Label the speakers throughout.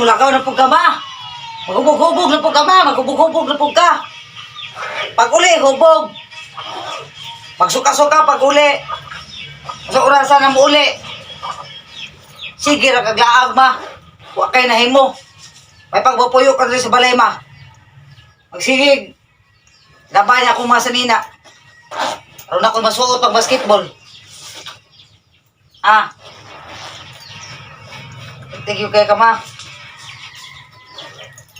Speaker 1: mulakaw na po ka ma. Maghubog-hubog na po ka ma. Maghubog-hubog na po ka. Pag uli, hubog. Magsuka-suka pag uli. Sa orasan na mo uli. Sige ra kaglaag ma. Huwag kayo nahimo. May pagpapuyo ka rin sa balay ma. Magsigig. Labay ako masanina. Aron ako masuot pag basketball. Thank you kay ka ma.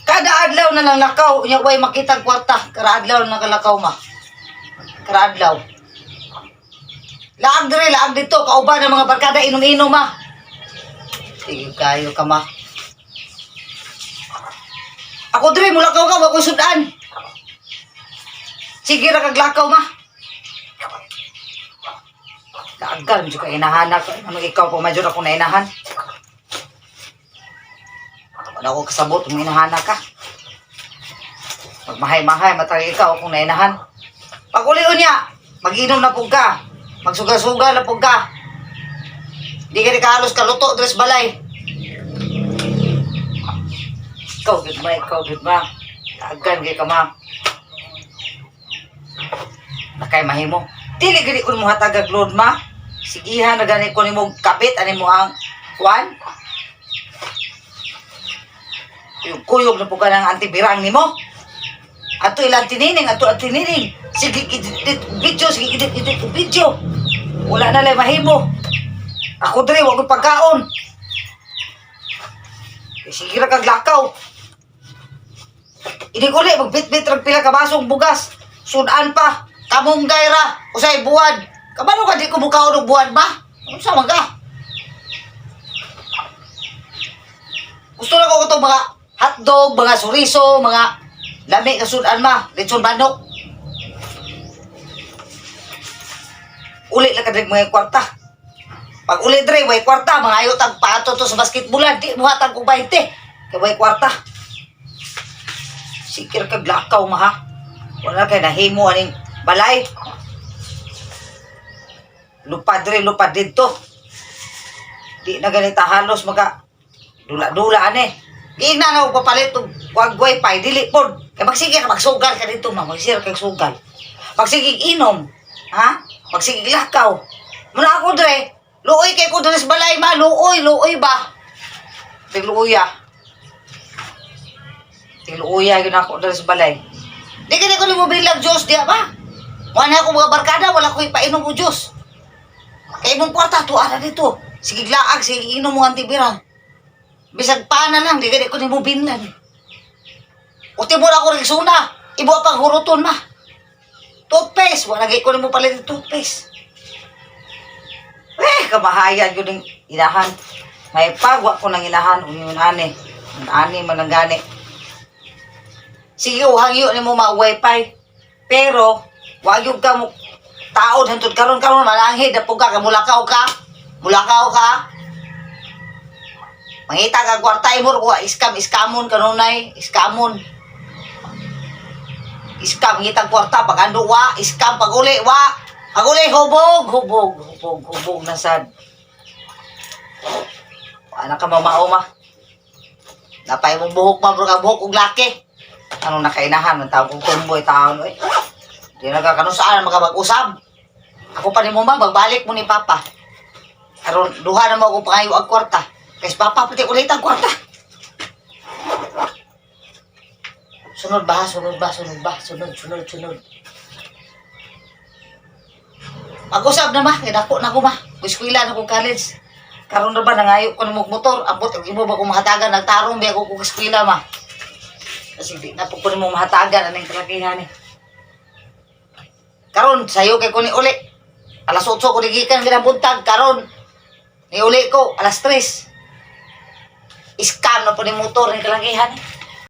Speaker 1: Kada adlaw na lang lakaw. Unya way makita kwarta. Kada adlaw na kalakaw ma. Kada adlaw. Laag dire, laag dito. Kauban ng mga barkada inom-inom ma. Sige kayo ka ma. Ako dire, mulakaw ka. Wag ko sudan. Sige ra kaglakaw ma. Laagal, medyo ka inahanak. Ano ikaw pa medyo ako na inahan? Wala ako kasabot kung inahanak ka. Magmahay-mahay, matagi ikaw kung nainahan. Pag ulion niya, mag-inom na po ka. Magsugal-sugal na po ka. Di ka nikahalos kaluto, dress balay. Ikaw, good ma. Laagan kay ka ma. Nakay mahimo. Dili gani ko mo hatagag load ma. Sigihan na gani ko nimo kapit ani mo ang kuan. Yung kuyog na po ka ng antibirang nimo. Ato ilang tinining, ato ang tinining. Sige edit video, sige edit video. Wala na lang mahimo. Ako dre wag ko pagkaon. Sige ra kag lakaw. Ini ko li magbit-bit rag pila ka basong bugas. Sudan pa. Kamong gaira, usay buwan. Kabalo ka di ko bukaon og buwan ba? Unsa man ka? Gusto na ko itong mga hotdog, mga suriso, mga lami ka sudan ma, lechon manok. Uli lang ka din mga kwarta. Pag uli dre, way kwarta, mga ayot ang paato to sa basketbulan, di mo hatag kong 20. Kaya way kwarta. Sikir kag lakaw ma ha. Wala kay nahimo aning balay. Lupad rin, lupad dito. Di na ganita halos maka dula-dula ane. Giig na nga papalit wag wifi, dili po. Kaya magsige ka, magsugal ka dito ma, magsige ka sugal. Magsige inom, ha? Magsige lakaw. Muna ako dre, luoy kay ko dre sa balay ma, luoy ba? Tigluoya. Tigluoya yun ako dre sa balay. Di ka ko mo bilang Diyos diya ba? Wala ako mga barkada, wala ko ipainom o Diyos. Kaya mong kwarta, tuara dito. Sige laag, sige inom mo antibirang. Bisag pa na lang, di ka ko mo binlan. Uti mo na ako rin suna. Ibo pang huruton ma. Toothpaste, wala ko mo pala yung toothpaste. Kamahayan yun yung inahan. May pagwa ko ng inahan, yung ane. Ang ane man ang gani. Sige, uhangyo ni mo ma-wifi. Pero, wag yung ka mo taod hantod karon malanghi dapo ka mulakaw ka. Mulakaw ka. Mangita ka kwarta mo ko iskamon kanunay, iskamon. Iskam ngitang kwarta pag ando wa, iskam pag uli wa. Pag uli hubog na sad. Anak ka mamao ma. Napay mo buhok ma bro ka buhok og laki. Ano nakainahan ng tawag kong tomboy taon eh. Di nagkakanusaan magkabag-usab. Ako pa ni mo ba, magbalik mo ni Papa. Karon duha na mo ako pangayo ang kwarta. Kasi Papa, pati ulit ang kwarta. Sunod. Mag-usab na ma, kaya dako na ko ma. Kuskwila na ko college. Karon na ba, nangayo ko na motor. Abot, mo ba kung mahatagan, nagtarong ba ako kuskwila ma. Kasi di na po ko mo mahatagan anong kalakihan eh. Karon sayo kay ko ni uli. Alas 8 ko digikan ginang buntag. Karon ni uli ko alas 3. Iskam na po ni motor ni kalakihan eh.